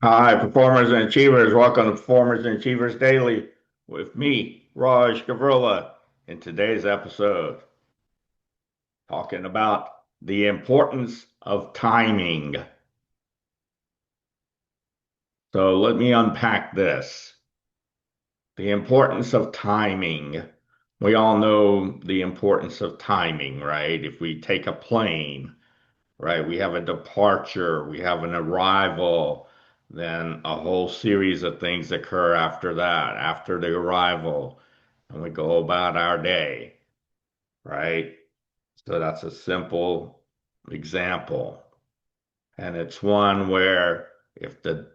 Hi, performers and achievers. Welcome to Performers and Achievers Daily with me, Raj Gavurla, in today's episode, talking about the importance of timing. So let me unpack this. The importance of timing. We all know the importance of timing, right? If we take a plane, right? We have a departure, we have an arrival, then a whole series of things occur after that, after the arrival, and we go about our day, right? So that's a simple example. And it's one where if the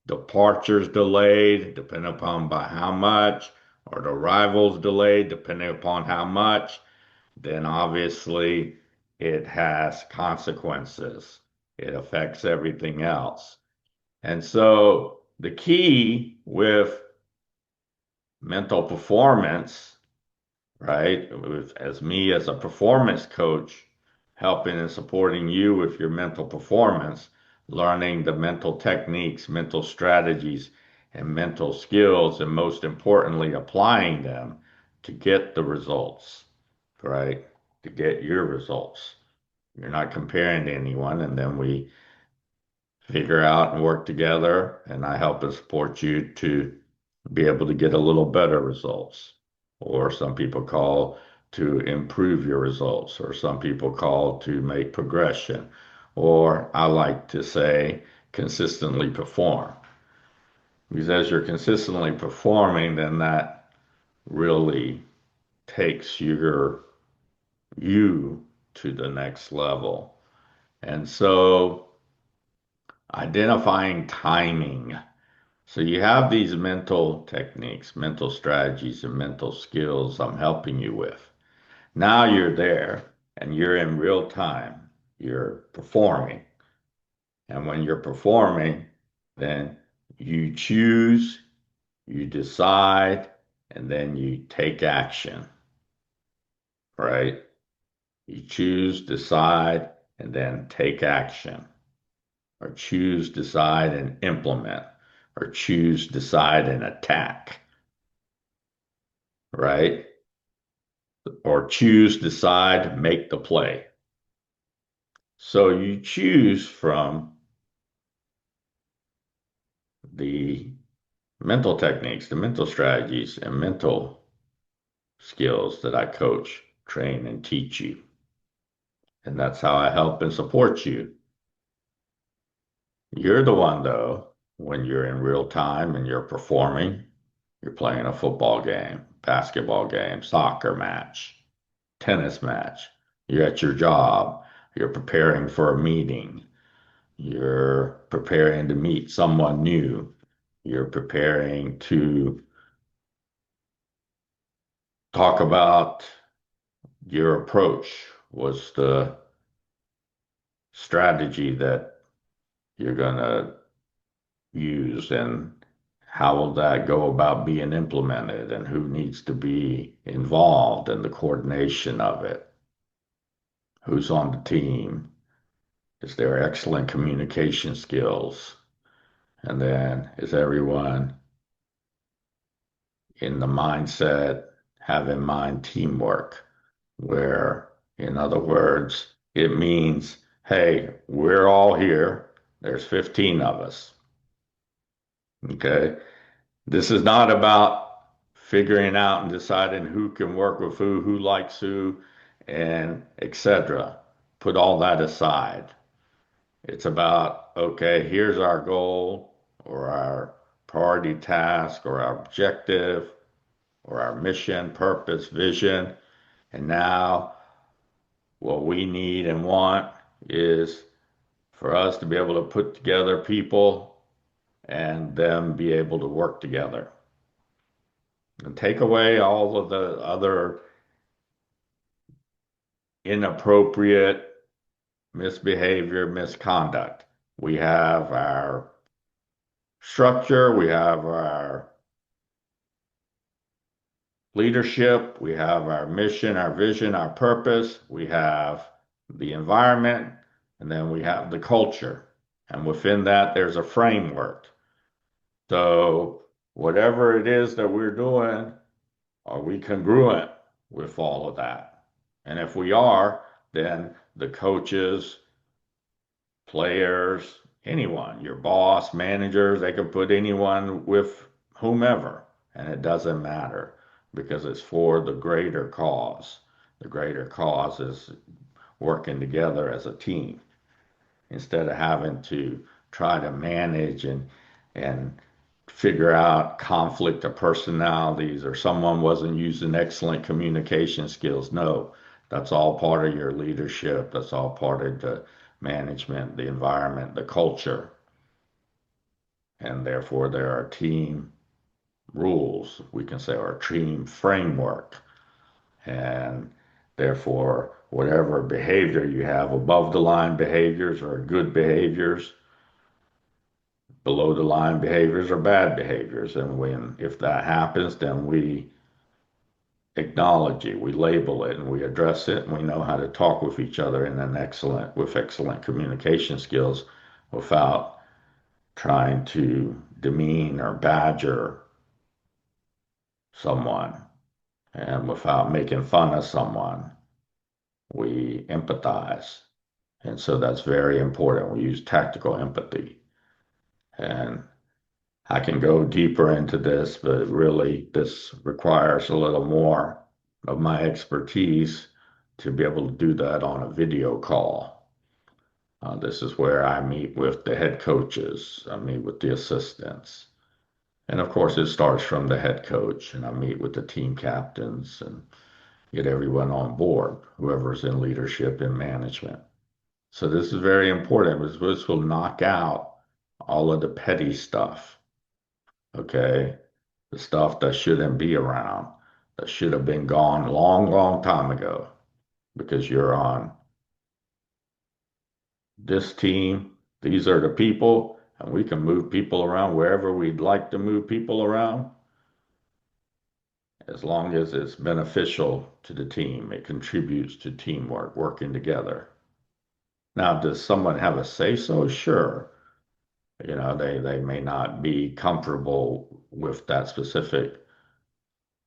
departure's delayed, depending upon by how much, or the arrival's delayed, depending upon how much, then obviously it has consequences. It affects everything else. And so the key with mental performance, right, as me as a performance coach, helping and supporting you with your mental performance, learning the mental techniques, mental strategies, and mental skills, and most importantly, applying them to get the results, right? To get your results. You're not comparing to anyone, and then we figure out and work together, and I help and support you to be able to get a little better results. Or some people call to improve your results, or some people call to make progression, or I like to say consistently perform. Because as you're consistently performing, then that really takes you to the next level. And so identifying timing. So you have these mental techniques, mental strategies, and mental skills I'm helping you with. Now you're there and you're in real time. You're performing. And when you're performing, then you choose, you decide, and then you take action, right? You choose, decide, and then take action. Or choose, decide, and implement, or choose, decide, and attack, right? Or choose, decide, make the play. So you choose from the mental techniques, the mental strategies, and mental skills that I coach, train, and teach you. And that's how I help and support you. You're the one, though, when you're in real time and you're performing, you're playing a football game, basketball game, soccer match, tennis match. You're at your job. You're preparing for a meeting. You're preparing to meet someone new. You're preparing to talk about your approach. What's the strategy that you're going to use, and how will that go about being implemented, and who needs to be involved in the coordination of it? Who's on the team? Is there excellent communication skills? And then is everyone in the mindset, have in mind teamwork, where, in other words, it means, hey, we're all here. There's 15 of us. Okay. This is not about figuring out and deciding who can work with who likes who, and etc. Put all that aside. It's about, okay, here's our goal or our priority task or our objective or our mission, purpose, vision. And now what we need and want is for us to be able to put together people and them be able to work together and take away all of the other inappropriate misbehavior, misconduct. We have our structure, we have our leadership, we have our mission, our vision, our purpose, we have the environment, and then we have the culture. And within that, there's a framework. So whatever it is that we're doing, are we congruent with all of that? And if we are, then the coaches, players, anyone, your boss, managers, they can put anyone with whomever, and it doesn't matter because it's for the greater cause. The greater cause is working together as a team instead of having to try to manage and figure out conflict of personalities or someone wasn't using excellent communication skills. No, that's all part of your leadership. That's all part of the management, the environment, the culture. And therefore, there are team rules, we can say, or team framework. And therefore, whatever behavior you have, above the line behaviors or good behaviors, below the line behaviors are bad behaviors. And when if that happens, then we acknowledge it, we label it, and we address it, and we know how to talk with each other in an excellent communication skills without trying to demean or badger someone and without making fun of someone. We empathize. And so that's very important. We use tactical empathy. And I can go deeper into this, but really this requires a little more of my expertise to be able to do that on a video call. This is where I meet with the head coaches, I meet with the assistants. And of course, it starts from the head coach, and I meet with the team captains and get everyone on board, whoever's in leadership and management. So this is very important because this will knock out all of the petty stuff, okay? The stuff that shouldn't be around, that should have been gone long, long time ago because you're on this team. These are the people, and we can move people around wherever we'd like to move people around as long as it's beneficial to the team. It contributes to teamwork, working together. Now, does someone have a say so? Sure. They may not be comfortable with that specific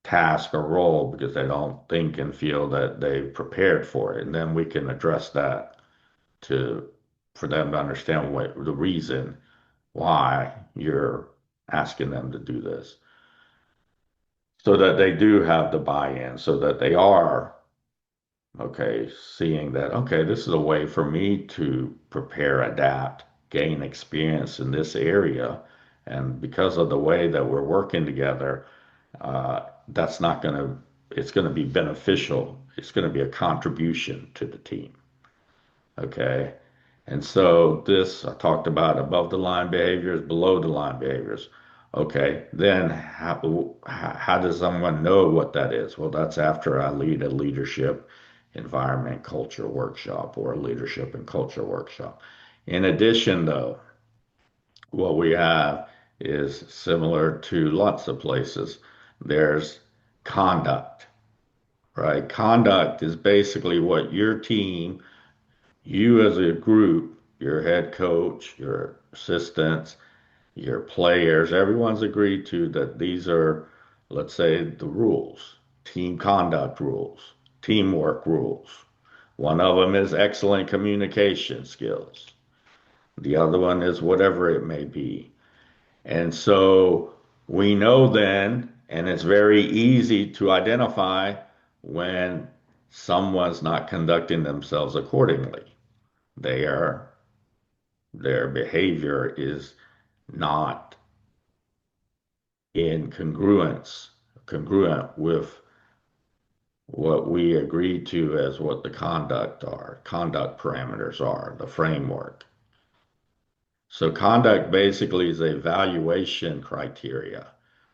task or role because they don't think and feel that they've prepared for it. And then we can address that to for them to understand what the reason why you're asking them to do this. So that they do have the buy-in, so that they are okay, seeing that, okay, this is a way for me to prepare, adapt, gain experience in this area. And because of the way that we're working together, that's not going to, it's going to be beneficial. It's going to be a contribution to the team. Okay. And so this, I talked about above the line behaviors, below the line behaviors. Okay. Then how does someone know what that is? Well, that's after I lead a leadership environment culture workshop or a leadership and culture workshop. In addition, though, what we have is similar to lots of places. There's conduct, right? Conduct is basically what your team, you as a group, your head coach, your assistants, your players, everyone's agreed to that these are, let's say, the rules, team conduct rules, teamwork rules. One of them is excellent communication skills. The other one is whatever it may be. And so we know then, and it's very easy to identify when someone's not conducting themselves accordingly. They are, their behavior is not in congruent with what we agreed to as what the conduct parameters are, the framework. So conduct basically is a evaluation criteria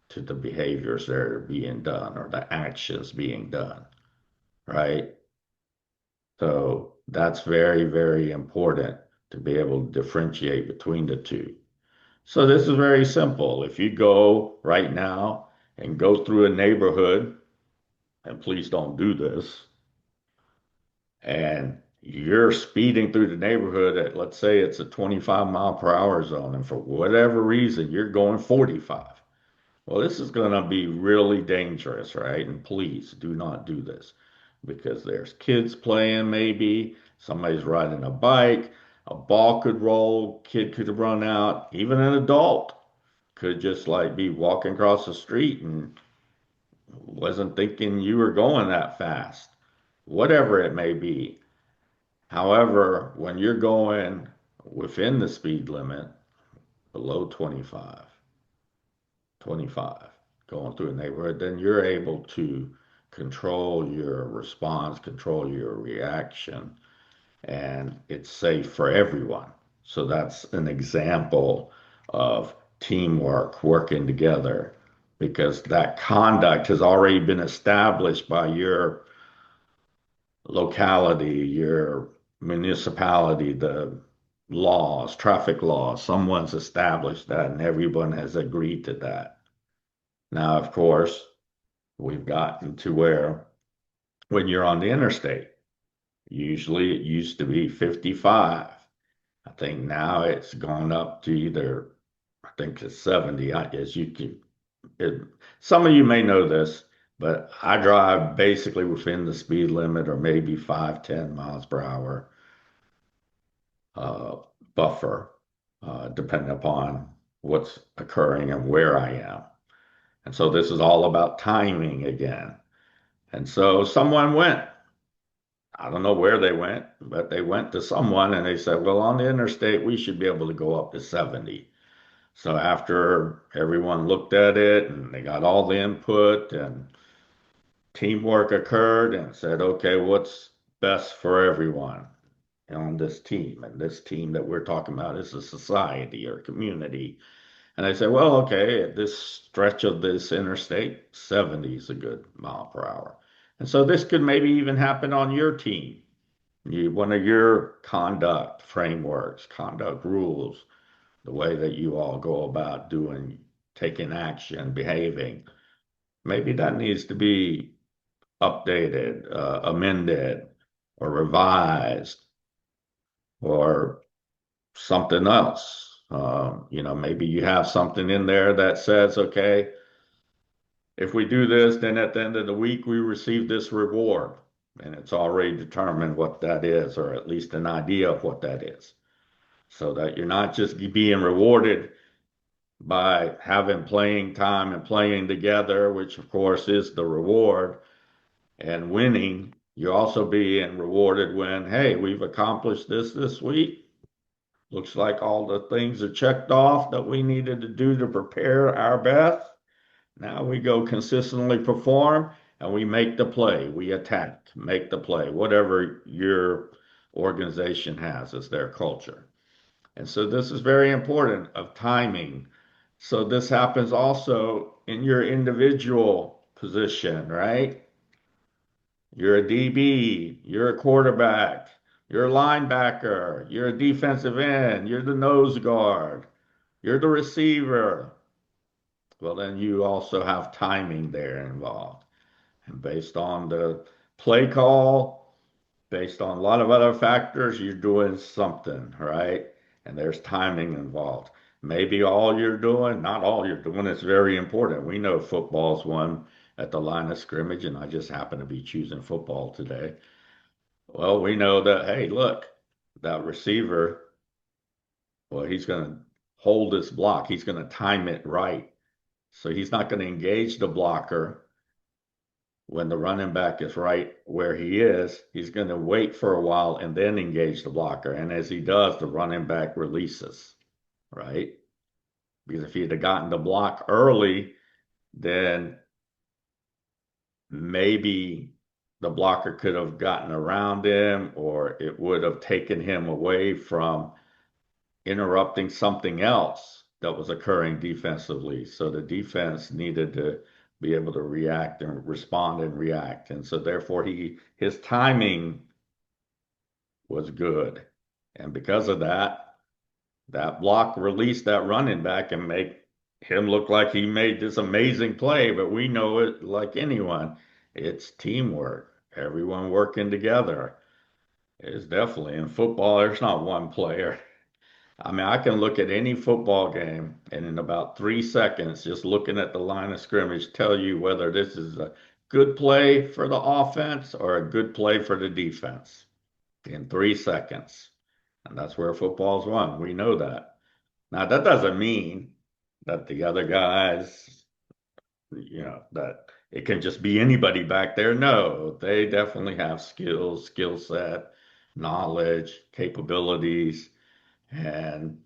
to the behaviors that are being done or the actions being done, right? So that's very, very important to be able to differentiate between the two. So this is very simple. If you go right now and go through a neighborhood, and please don't do this, and you're speeding through the neighborhood at, let's say it's a 25 mile per hour zone, and for whatever reason, you're going 45. Well, this is going to be really dangerous, right? And please do not do this because there's kids playing, maybe somebody's riding a bike, a ball could roll, kid could run out, even an adult could just like be walking across the street and wasn't thinking you were going that fast, whatever it may be. However, when you're going within the speed limit, below 25, going through a neighborhood, then you're able to control your response, control your reaction, and it's safe for everyone. So that's an example of teamwork, working together, because that conduct has already been established by your locality, your municipality, the laws, traffic laws. Someone's established that and everyone has agreed to that. Now, of course, we've gotten to where when you're on the interstate, usually it used to be 55. I think now it's gone up to either, I think it's 70. I guess you can, it, some of you may know this, but I drive basically within the speed limit or maybe 5, 10 miles per hour uh, buffer, depending upon what's occurring and where I am. And so this is all about timing again. And so someone went, I don't know where they went, but they went to someone and they said, well, on the interstate, we should be able to go up to 70. So after everyone looked at it and they got all the input and teamwork occurred and said, okay, what's best for everyone on this team? And this team that we're talking about is a society or community. And they said, well, okay, at this stretch of this interstate, 70 is a good mile per hour. And so this could maybe even happen on your team. One of your conduct frameworks, conduct rules, the way that you all go about doing, taking action, behaving, maybe that needs to be updated, amended, or revised, or something else. Maybe you have something in there that says, okay, if we do this, then at the end of the week, we receive this reward. And it's already determined what that is, or at least an idea of what that is. So that you're not just being rewarded by having playing time and playing together, which of course is the reward, and winning. You're also being rewarded when, hey, we've accomplished this week. Looks like all the things are checked off that we needed to do to prepare our best. Now we go consistently perform and we make the play. We attack, make the play, whatever your organization has as their culture. And so this is very important of timing. So this happens also in your individual position, right? You're a DB, you're a quarterback, you're a linebacker, you're a defensive end, you're the nose guard, you're the receiver. Well, then you also have timing there involved. And based on the play call, based on a lot of other factors, you're doing something, right? And there's timing involved. Maybe all you're doing, not all you're doing, is very important. We know football's won at the line of scrimmage, and I just happen to be choosing football today. Well, we know that, hey, look, that receiver, well, he's going to hold this block. He's going to time it right. So he's not going to engage the blocker when the running back is right where he is. He's going to wait for a while and then engage the blocker. And as he does, the running back releases, right? Because if he'd have gotten the block early, then maybe the blocker could have gotten around him or it would have taken him away from interrupting something else that was occurring defensively. So the defense needed to be able to react and respond and react. And so therefore his timing was good. And because of that, that block released that running back and make him look like he made this amazing play. But we know it like anyone, it's teamwork, everyone working together. It's definitely in football, there's not one player. I mean, I can look at any football game and in about 3 seconds, just looking at the line of scrimmage, tell you whether this is a good play for the offense or a good play for the defense in 3 seconds. And that's where football's won. We know that. Now, that doesn't mean that the other guys, that it can just be anybody back there. No, they definitely have skills, skill set, knowledge, capabilities. And,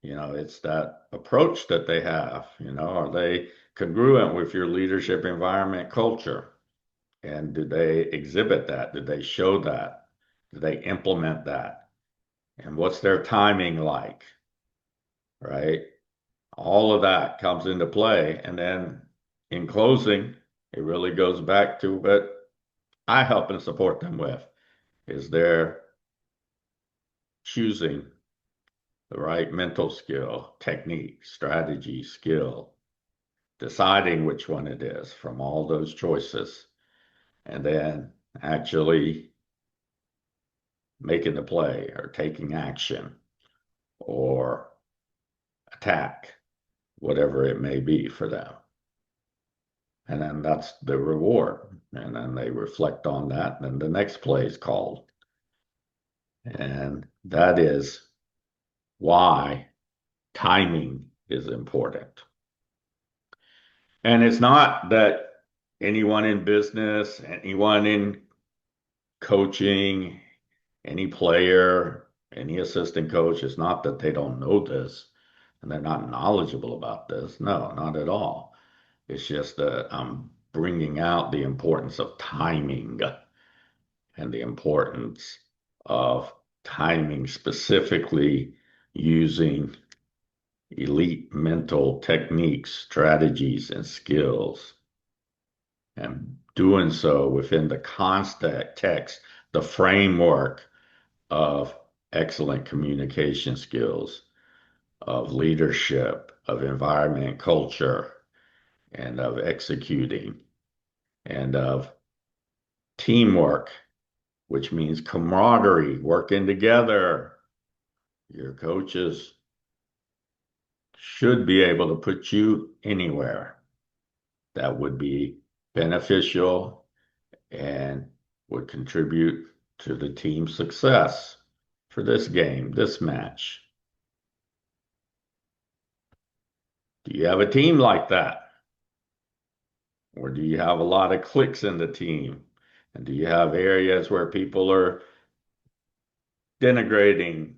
it's that approach that they have. Are they congruent with your leadership environment culture? And do they exhibit that? Do they show that? Do they implement that? And what's their timing like? Right? All of that comes into play. And then in closing, it really goes back to what I help and support them with is their choosing the right mental skill, technique, strategy, skill, deciding which one it is from all those choices, and then actually making the play or taking action or attack, whatever it may be for them. And then that's the reward. And then they reflect on that, and then the next play is called. And that is why timing is important. And it's not that anyone in business, anyone in coaching, any player, any assistant coach, it's not that they don't know this and they're not knowledgeable about this. No, not at all. It's just that I'm bringing out the importance of timing and the importance of timing specifically using elite mental techniques, strategies, and skills, and doing so within the context, the framework of excellent communication skills, of leadership, of environment, culture, and of executing, and of teamwork, which means camaraderie, working together. Your coaches should be able to put you anywhere that would be beneficial and would contribute to the team's success for this game, this match. Do you have a team like that? Or do you have a lot of cliques in the team? And do you have areas where people are denigrating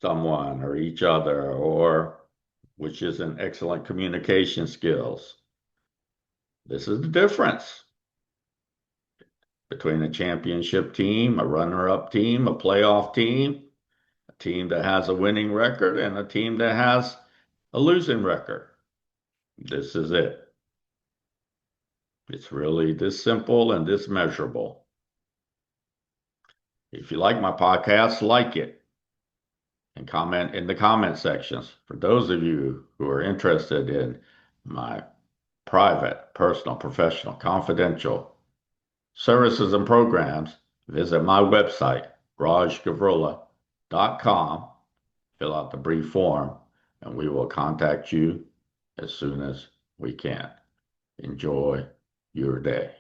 someone or each other, or which isn't excellent communication skills? This is the difference between a championship team, a runner-up team, a playoff team, a team that has a winning record, and a team that has a losing record. This is it. It's really this simple and this measurable. If you like my podcast, like it and comment in the comment sections. For those of you who are interested in my private, personal, professional, confidential services and programs, visit my website, rajgavurla.com, fill out the brief form, and we will contact you as soon as we can. Enjoy your day.